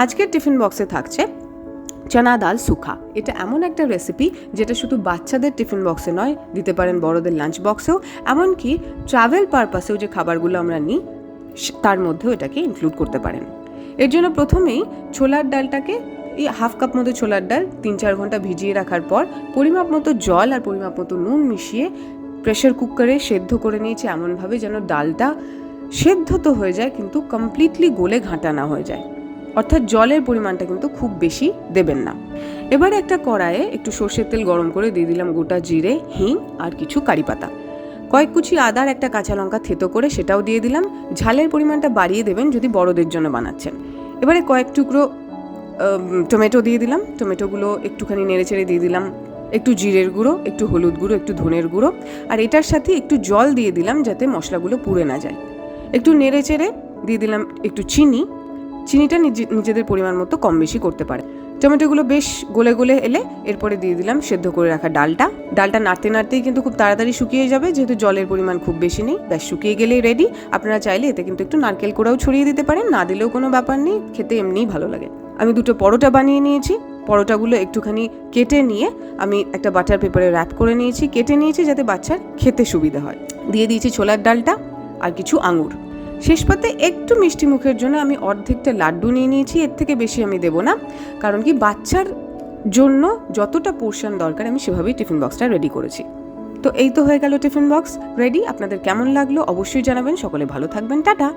আজকের টিফিন বক্সে থাকছে চানা ডাল সুখা। এটা এমন একটা রেসিপি যেটা শুধু বাচ্চাদের টিফিন বক্সে নয়, দিতে পারেন বড়দের লাঞ্চ বক্সেও, এমনকি ট্রাভেল পারপাসেও যে খাবারগুলো আমরা নিই তার মধ্যেও এটাকে ইনক্লুড করতে পারেন। এর জন্য প্রথমেই ছোলার ডালটাকে, এই হাফ কাপ মতো ছোলার ডাল 3-4 ঘন্টা ভিজিয়ে রাখার পর পরিমাপ মতো জল আর পরিমাপ মতো নুন মিশিয়ে প্রেশার কুকারে সেদ্ধ করে নিয়েছি, এমনভাবে যেন ডালটা সেদ্ধ তো হয়ে যায় কিন্তু কমপ্লিটলি গলে ঘাঁটা না হয়ে যায়, অর্থাৎ জলের পরিমাণটা কিন্তু খুব বেশি দেবেন না। এবার একটা কড়াইয়ে একটু সর্ষের তেল গরম করে দিয়ে দিলাম গোটা জিরে, হিং আর কিছু কারি পাতা, কয়েক কুচি আদার একটা কাঁচা লঙ্কা থেতো করে সেটাও দিয়ে দিলাম। ঝালের পরিমাণটা বাড়িয়ে দেবেন যদি বড়দের জন্য বানাচ্ছেন। এবারে কয়েক টুকরো টমেটো দিয়ে দিলাম, টমেটোগুলো একটুখানি নেড়েচেড়ে দিয়ে দিলাম একটু জিরের গুঁড়ো, একটু হলুদ গুঁড়ো, একটু ধনের গুঁড়ো, আর এটার সাথে একটু জল দিয়ে দিলাম যাতে মশলাগুলো পুড়ে না যায়। একটু নেড়েচেড়ে দিয়ে দিলাম একটু চিনিটা নিজেদের পরিমাণ মতো কম বেশি করতে পারে। টমেটোগুলো বেশ গলে গলে এলে এরপরে দিয়ে দিলাম সেদ্ধ করে রাখা ডালটা নাড়তে নাড়তেই কিন্তু খুব তাড়াতাড়ি শুকিয়ে যাবে, যেহেতু জলের পরিমাণ খুব বেশি নেই। ব্যাস শুকিয়ে গেলেই রেডি। আপনারা চাইলে এতে কিন্তু একটু নারকেল কোড়াও ছড়িয়ে দিতে পারেন, না দিলেও কোনো ব্যাপার নেই, খেতে এমনিই ভালো লাগে। আমি 2টো পরোটা বানিয়ে নিয়েছি। পরোটাগুলো একটুখানি কেটে নিয়ে আমি একটা বাটার পেপারে র্যাপ করে নিয়েছি, কেটে নিয়েছি যাতে বাচ্চার খেতে সুবিধা হয়। দিয়ে দিয়েছি ছোলার ডালটা আর কিছু আঙুর। শেষ পাতে একটু মিষ্টি মুখের জন্য আমি অর্ধেকটা লাড্ডু নিয়ে নিয়েছি, এর থেকে বেশি আমি দেবো না, কারণ কি বাচ্চার জন্য যতটা পোর্শন দরকার আমি সেভাবেই টিফিন বক্সটা রেডি করেছি। তো এই তো হয়ে গেল টিফিন বক্স রেডি। আপনাদের কেমন লাগলো অবশ্যই জানাবেন। সকলে ভালো থাকবেন, টাটা।